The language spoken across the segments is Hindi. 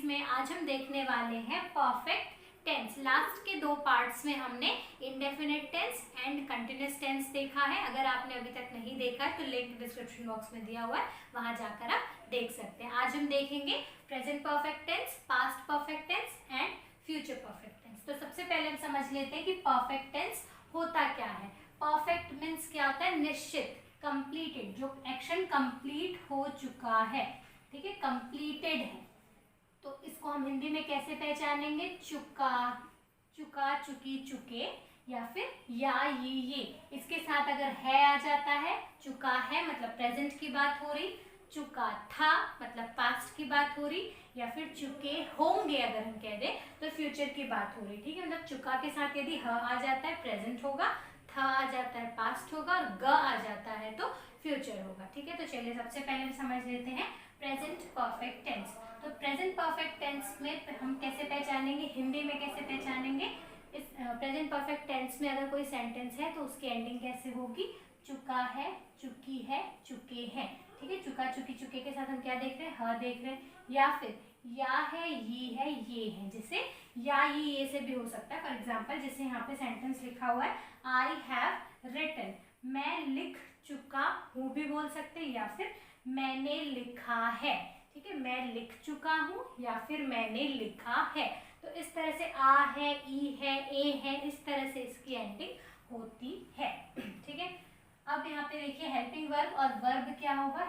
सीरीज में आज हम देखने वाले हैं परफेक्ट टेंस। लास्ट के दो पार्ट्स में हमने indefinite tense and continuous tense देखा है। अगर आपने अभी तक नहीं देखा है तो लिंक डिस्क्रिप्शन बॉक्स में दिया हुआ है, वहां जाकर आप देख सकते हैं। आज हम देखेंगे present perfect tense, past perfect tense and future perfect tense. तो सबसे पहले हम समझ लेते हैं कि परफेक्ट टेंस होता क्या है। परफेक्ट मीन्स क्या होता है? निश्चित, कंप्लीटेड, जो एक्शन कंप्लीट हो चुका है, ठीक है, कंप्लीटेड है। तो इसको हम हिंदी में कैसे पहचानेंगे? चुका, चुका, चुकी, चुके, या फिर या ये। इसके साथ अगर है आ जाता है, चुका है मतलब प्रेजेंट की बात हो रही, चुका था मतलब पास्ट की बात हो रही, या फिर चुके होंगे अगर हम कह दें तो फ्यूचर की बात हो रही, ठीक है। मतलब चुका के साथ यदि ह आ जाता है प्रेजेंट होगा, था आ जाता है पास्ट होगा, और ग आ जाता है तो फ्यूचर होगा, ठीक है। तो चलिए सबसे पहले हम समझ लेते हैं प्रेजेंट परफेक्ट टेंस। तो प्रेजेंट परफेक्ट टेंस में हम कैसे पहचानेंगे, हिंदी में कैसे पहचानेंगे? इस प्रेजेंट परफेक्ट टेंस में अगर कोई सेंटेंस है तो उसकी एंडिंग कैसे होगी? चुका है, चुकी है, चुके हैं, ठीक है। चुका, चुकी, चुके के साथ हम क्या देख रहे हैं? ह देख रहे हैं। या फिर या है, ये है, जिसे या ये से भी हो सकता है। फॉर एग्जाम्पल जैसे यहाँ पे सेंटेंस लिखा हुआ है आई हैव रिटन, मैं लिख चुका हूँ भी बोल सकते हैं, या फिर मैंने लिखा है, ठीक है। मैं लिख चुका हूँ या फिर मैंने लिखा है। तो इस तरह से आ है, ई है, ए है, इस तरह से इसकी एंडिंग होती है, ठीक है। अब यहाँ पे देखिए हेल्पिंग वर्ब और वर्ब क्या होगा।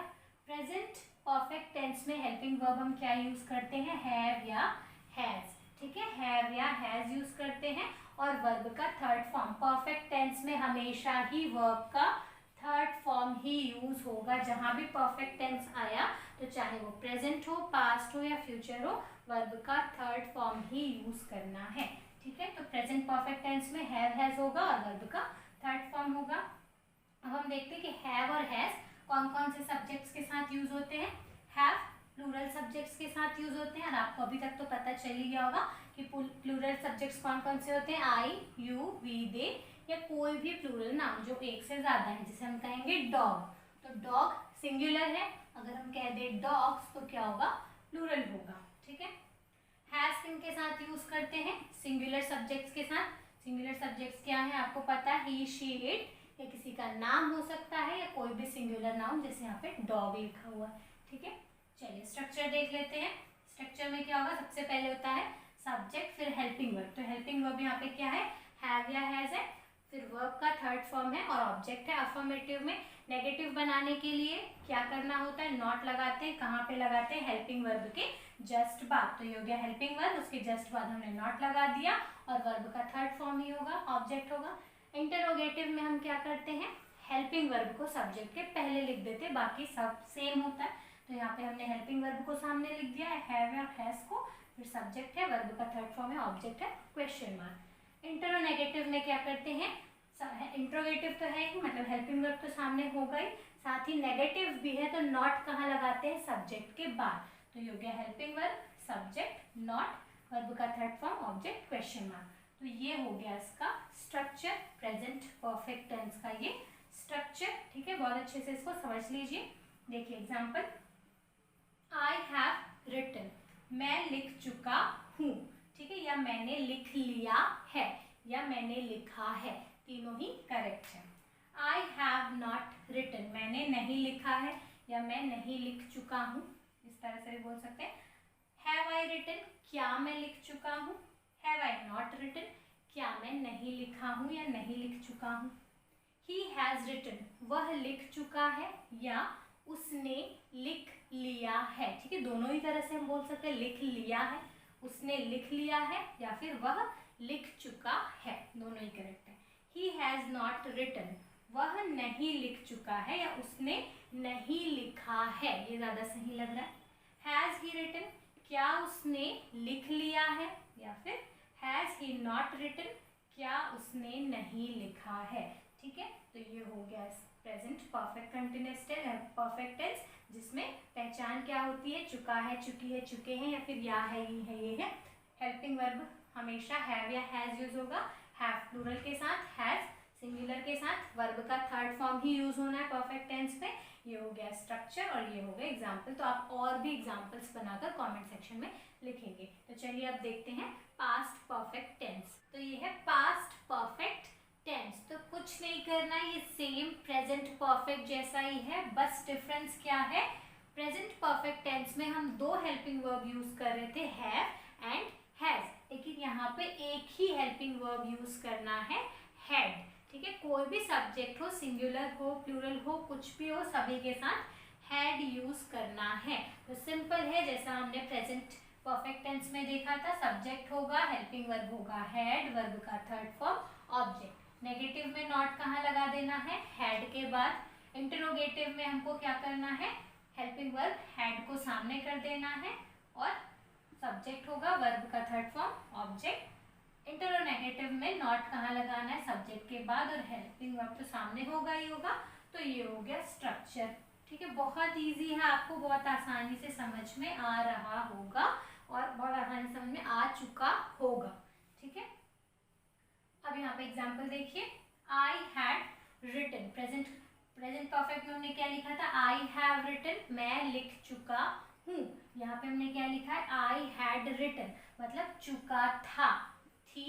प्रेजेंट परफेक्ट टेंस में हेल्पिंग वर्ब हम क्या यूज करते हैं? हैव या हैज, ठीक है, हैव या हैज यूज करते हैं। और वर्ब का थर्ड फॉर्म, परफेक्ट टेंस में हमेशा ही वर्ब का थर्ड फॉर्म ही यूज होगा। जहां भी परफेक्ट टेंस आया तो चाहे वो प्रेजेंट हो, पास्ट हो या फ्यूचर हो, वर्ब का थर्ड फॉर्म ही यूज करना है, ठीक है। तो प्रेजेंट परफेक्ट टेंस में हैव हैज होगा और वर्ब का थर्ड फॉर्म होगा। अब हम देखते हैं कि हैव और हैज कौन कौन से सब्जेक्ट्स के साथ यूज होते हैं। हैव प्लूरल सब्जेक्ट्स के साथ यूज होते हैं, और आपको अभी तक तो पता चल ही गया होगा कि प्लूरल सब्जेक्ट्स कौन कौन से होते हैं। आई, यू, वी, दे, या कोई भी प्लूरल नाम जो एक से ज्यादा है, जिसे हम कहेंगे डॉग। तो डॉग सिंगुलर है, अगर हम कह दें डॉग्स तो क्या होगा? प्लूरल होगा, ठीक है। हैज किन के साथ यूज करते हैं? सिंगुलर सब्जेक्ट्स के साथ। सिंगुलर सब्जेक्ट्स क्या है आपको पता है? ही, शी, इट, या किसी का नाम हो सकता है, या कोई भी सिंगुलर नाउन, जैसे यहाँ पे डॉग लिखा हुआ है, ठीक है। चलिए स्ट्रक्चर देख लेते हैं। स्ट्रक्चर में क्या होगा? सबसे पहले होता है सब्जेक्ट, फिर हेल्पिंग वर्ब। तो हेल्पिंग वर्ब यहाँ पे क्या है? हैव या हैज है, फिर वर्ब का थर्ड फॉर्म है और ऑब्जेक्ट है। अफर्मेटिव में नेगेटिव बनाने के लिए क्या करना होता है? नॉट लगाते हैं। कहाँ पे लगाते हैं? हेल्पिंग वर्ब के जस्ट बाद। तो ये हो गया हेल्पिंग वर्ब, उसके जस्ट बाद हमने नॉट लगा दिया, और वर्ब का थर्ड फॉर्म ही होगा, ऑब्जेक्ट होगा। इंटरोगेटिव में हम क्या करते हैं? हेल्पिंग वर्ब को सब्जेक्ट के पहले लिख देते हैं, बाकी सब सेम होता है। तो यहाँ पे हमने हेल्पिंग वर्ब को सामने लिख दिया है, हैव या हैज को, फिर सब्जेक्ट है, वर्ब का थर्ड फॉर्म है, ऑब्जेक्ट है, क्वेश्चन मार्क। इंटरोनेगेटिव में क्या करते हैं? इंट्रोगेटिव तो है ही, मतलब हेल्पिंग वर्ब तो सामने होगा ही, साथ ही नेगेटिव भी है, तो नॉट कहाँ लगाते हैं? सब्जेक्ट के बाद। तो ये हो गया helping verb, subject, not, verb का third form, object, question mark. तो ये हो गया इसका स्ट्रक्चर, प्रेजेंट परफेक्ट टेंस का ये स्ट्रक्चर, ठीक है। बहुत अच्छे से इसको समझ लीजिए। देखिए एग्जाम्पल, आई हैव रिटन, मैं लिख चुका हूँ, ठीक है, या मैंने लिख लिया है, या मैंने लिखा है, तीनों ही करेक्ट है। आई हैव नॉट रिटन, मैंने नहीं लिखा है या मैं नहीं लिख चुका हूँ, इस तरह से भी बोल सकते हैं। हैव आई रिटन, क्या मैं लिख चुका हूँ। हैव आई नॉट रिटन, क्या मैं नहीं लिखा हूँ या नहीं लिख चुका हूँ। ही हैज रिटन, वह लिख चुका है या उसने लिख लिया है, ठीक है। दोनों ही तरह से हम बोल सकते हैं, लिख लिया है, उसने लिख लिया है, या फिर वह लिख चुका है, दोनों ही करेक्ट है। ही हैज नॉट रिटन, वह नहीं लिख चुका है या उसने नहीं लिखा है, ये ज्यादा सही लग रहा है। हैज ही रिटन, क्या उसने लिख लिया है, या फिर हैज ही नॉट रिटन, क्या उसने नहीं लिखा है, ठीक है। तो ये हो गया present perfect continuous perfect tense, जिसमें पहचान क्या होती है? चुका है, चुकी है, चुके हैं, या फिर या है, ये है। हेल्पिंग वर्ब हमेशा हैव या हैज यूज होगा, हैव प्लूरल के साथ, हैज सिंगुलर के साथ वर्ब का थर्ड फॉर्म ही यूज होना है परफेक्ट टेंस में। ये हो गया स्ट्रक्चर और ये हो गया एग्जाम्पल। तो आप और भी एग्जाम्पल्स बनाकर कमेंट सेक्शन में लिखेंगे। तो चलिए अब देखते हैं पास्ट परफेक्ट टेंस। तो ये है पास्ट परफेक्ट टेंस। तो कुछ नहीं करना, ये सेम प्रेजेंट परफेक्ट जैसा ही है, बस डिफरेंस क्या है, प्रेजेंट परफेक्ट टेंस में हम दो हेल्पिंग वर्ब यूज कर रहे थे, हैव एंड हैज, लेकिन यहाँ पे एक ही हेल्पिंग वर्ब यूज करना है, हैड। ठीक है, कोई भी सब्जेक्ट हो, सिंगुलर हो, प्लूरल हो, कुछ भी हो, सभी के साथ हैड यूज करना है। तो सिंपल है, जैसा हमने प्रेजेंट परफेक्ट टेंस में देखा था, सब्जेक्ट होगा, हेल्पिंग वर्ब होगा हैड, वर्ब का थर्ड फॉर्म ऑब्जेक्ट। नेगेटिव में नॉट कहाँ लगा देना है, हैड के बाद। इंटरोगेटिव में हमको क्या करना है, हेल्पिंग वर्ब हैड को सामने कर देना है और सब्जेक्ट होगा, वर्ब का थर्ड फॉर्म ऑब्जेक्ट। इंटरोनेगेटिव में नॉट कहाँ लगाना है, सब्जेक्ट के बाद, और हेल्पिंग वर्ब तो सामने होगा ही होगा। तो ये हो गया स्ट्रक्चर। ठीक है, बहुत इजी है, आपको बहुत आसानी से समझ में आ रहा होगा और बहुत आसानी से समझ में आ चुका होगा। ठीक है, अब यहाँ पे एग्जाम्पल देखिए, I had written. Present perfect में हमने क्या लिखा था, आई हैव रिटन, मैं लिख चुका हूँ। यहाँ पे हमने क्या लिखा है, आई हैड रिटन, मतलब चुका था, थी,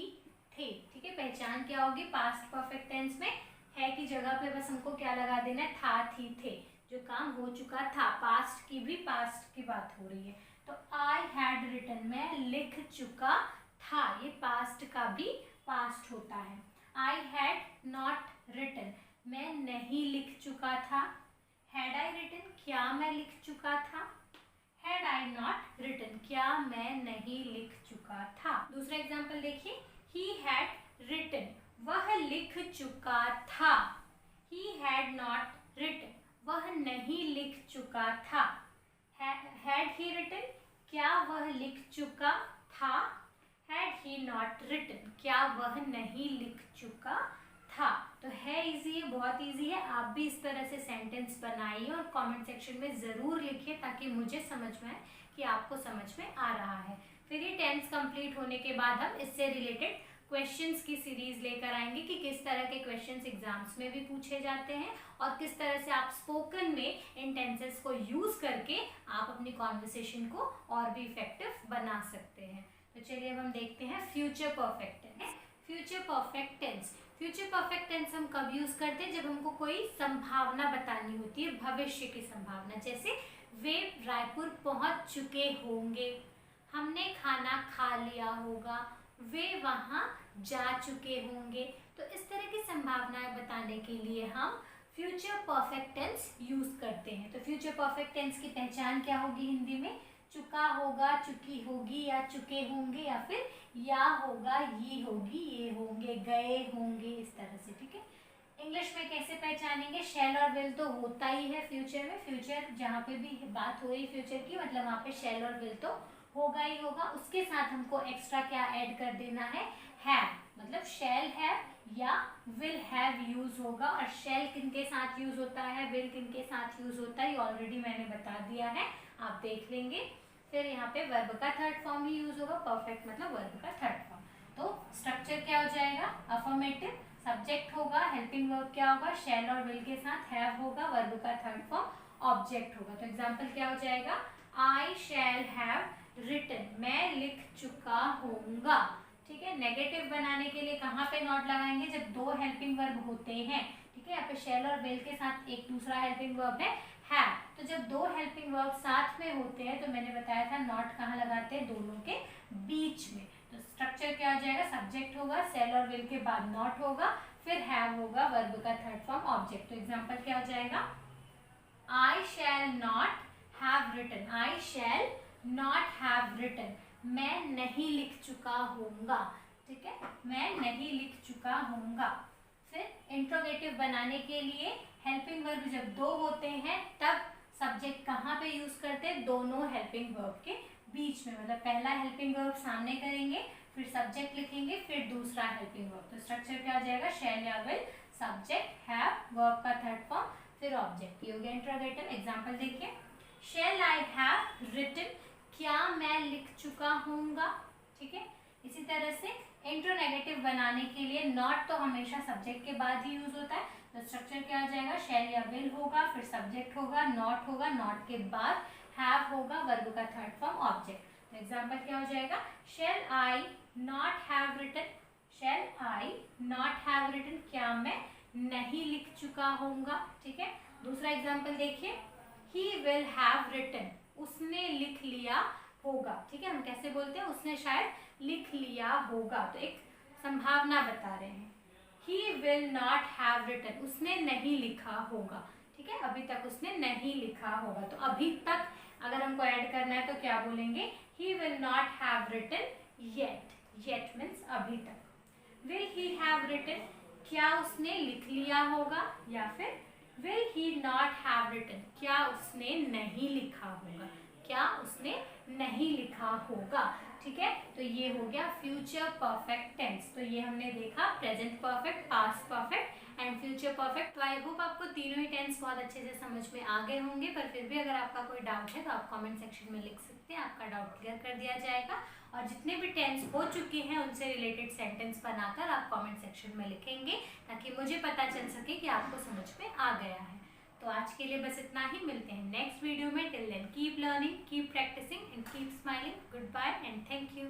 थे। ठीक है, पहचान क्या होगी, पास्ट परफेक्ट टेंस में है की जगह पे बस हमको क्या लगा देना है, था, थी, थे, जो काम हो चुका था। पास्ट की भी पास्ट की बात हो रही है, तो आई हैड रिटन, मैं लिख चुका था, ये पास्ट का भी पास्ट होता है। आई हैड नॉट रिटन, मैं नहीं लिख चुका था। हैड आई रिटन, क्या मैं लिख चुका था। हैड आई नॉट रिटन, क्या मैं नहीं लिख चुका था। दूसरा एग्जाम्पल देखिए, ही हैड रिटन, वह लिख चुका था। ही हैड नॉट रिटन, वह नहीं लिख चुका था। हैड ही रिटन, क्या वह लिख चुका था। हैड ही नॉट रिटन, क्या वह नहीं लिख चुका था। तो है इजी है, बहुत इजी है। आप भी इस तरह से सेंटेंस बनाइए और कमेंट सेक्शन में ज़रूर लिखिए ताकि मुझे समझ में आए कि आपको समझ में आ रहा है। फिर ये टेंस कंप्लीट होने के बाद हम इससे रिलेटेड क्वेश्चंस की सीरीज लेकर आएंगे कि किस तरह के क्वेश्चंस एग्जाम्स में भी पूछे जाते हैं और किस तरह से आप स्पोकन में इन टेंसेस को यूज करके आप अपनी कॉन्वर्सेशन को और भी इफेक्टिव बना सकते हैं। तो चलिए अब हम देखते हैं future perfect tense. Future perfect tense, future perfect tense हम कब यूज करते हैं, जब हमको कोई संभावना बतानी होती है, भविष्य की संभावना। जैसे वे रायपुर पहुंच चुके होंगे, हमने खाना खा लिया होगा, वे वहां जा चुके होंगे। तो इस तरह की संभावनाएं बताने के लिए हम फ्यूचर परफेक्ट टेंस यूज करते हैं। तो फ्यूचर परफेक्ट टेंस की पहचान क्या होगी हिंदी में, चुका होगा, चुकी होगी, या चुके होंगे, या फिर या होगा, ये होगी, ये होंगे, गए होंगे, इस तरह से। ठीक है, इंग्लिश में कैसे पहचानेंगे, शैल और विल तो होता ही है फ्यूचर में। फ्यूचर जहाँ पे भी बात हो रही फ्यूचर की, मतलब वहाँ पे शैल और विल तो होगा ही होगा। उसके साथ हमको एक्स्ट्रा क्या ऐड कर देना है, हैव, मतलब शैल हैव या विल हैव यूज होगा। और शैल किनके साथ यूज होता है, विल किनके साथ यूज होता है, ऑलरेडी मैंने बता दिया है, आप देख लेंगे। फिर यहाँ पे वर्ब का थर्ड फॉर्म ही यूज होगा, परफेक्ट मतलब वर्ब का थर्ड फॉर्म। तो स्ट्रक्चर क्या हो जाएगा, अफर्मेटिव, सब्जेक्ट होगा, हेल्पिंग वर्ब क्या होगा, शैल और विल के साथ हैव होगा, वर्ब का थर्ड फॉर्म ऑब्जेक्ट होगा। तो एग्जाम्पल क्या हो जाएगा, आई शैल हैव रिटन, मैं लिख चुका होऊंगा। ठीक है, नेगेटिव बनाने के लिए कहाँ पे नॉट लगाएंगे, जब दो हेल्पिंग वर्ब होते हैं। ठीक है, यहाँ पे शैल और विल के साथ एक दूसरा हेल्पिंग वर्ब है हैव। तो जब दो हेल्पिंग वर्ब साथ में होते हैं तो मैंने बताया था नॉट कहाँ लगाते हैं, दोनों के बीच में। तो स्ट्रक्चर क्या हो जाएगा, सब्जेक्ट होगा, शैल और विल के बाद नॉट होगा, फिर हैव होगा, वर्ब का थर्ड फॉर्म ऑब्जेक्ट। तो एग्जाम्पल क्या हो जाएगा, I shall not have written, I shall not have written, मैं नहीं लिख चुका होऊंगा। ठीक है, मैं नहीं लिख चुका होऊंगा। फिर इंट्रोगेटिव बनाने के लिए हेल्पिंग वर्ब जब दो होते हैं तब सब्जेक्ट कहाँ पे यूज करते हैं, दोनों हेल्पिंग वर्ब के बीच में। मतलब पहला हेल्पिंग वर्ब सामने करेंगे, फिर सब्जेक्ट लिखेंगे, फिर दूसरा हेल्पिंग वर्ब। तो स्ट्रक्चर क्या हो जाएगा, शैल या विल, सब्जेक्ट हैव, वर्ब का थर्ड फॉर्म, फिर ऑब्जेक्ट। ये हो गया इंट्रोगेटिव। एग्जाम्पल देखिए, शैल आई हैव रिटन, क्या मैं लिख चुका होऊंगा। ठीक है, इसी तरह से इंट्रोनेगेटिव बनाने के लिए नॉट तो हमेशा सब्जेक्ट के बाद ही यूज होता है, तो स्ट्रक्चर क्या आ जाएगा, शैल या विल होगा, फिर सब्जेक्ट होगा, नॉट के बाद हैव होगा, वर्ब का थर्ड फॉर्म ऑब्जेक्ट। तो एग्जांपल क्या हो जाएगा, shall I not have written, shall I not have written, क्या मैं नहीं लिख चुका होऊंगा। ठीक है, दूसरा एग्जांपल देखिए, ही विल हैव रिटन, उसने लिख लिया होगा। ठीक है, हम कैसे बोलते हैं, उसने शायद लिख लिया होगा, तो एक संभावना बता रहे हैं। He will not have written, उसने नहीं लिखा होगा। ठीक है, अभी तक उसने नहीं लिखा होगा, तो अभी तक अगर हमको ऐड करना है तो क्या बोलेंगे, He will not have written yet, yet means अभी तक। Will he have written, क्या उसने लिख लिया होगा, या फिर Will he not have written, क्या उसने नहीं लिखा होगा, क्या उसने नहीं लिखा होगा। ठीक है, तो ये हो गया फ्यूचर परफेक्ट टेंस। तो ये हमने देखा present perfect, past perfect and future perfect. तो आई होप आपको तीनों ही टेंस बहुत अच्छे से समझ में आ गए होंगे, पर फिर भी अगर आपका कोई डाउट है तो आप कमेंट सेक्शन में लिख सकते हैं, आपका डाउट क्लियर कर दिया जाएगा। और जितने भी टेंस हो चुके हैं उनसे रिलेटेड सेंटेंस बनाकर आप कमेंट सेक्शन में लिखेंगे, ताकि मुझे पता चल सके कि आपको समझ में आ गया है। तो आज के लिए बस इतना ही, मिलते हैं नेक्स्ट वीडियो में। Till then keep learning, keep practising and keep smiling. Good bye and thank you.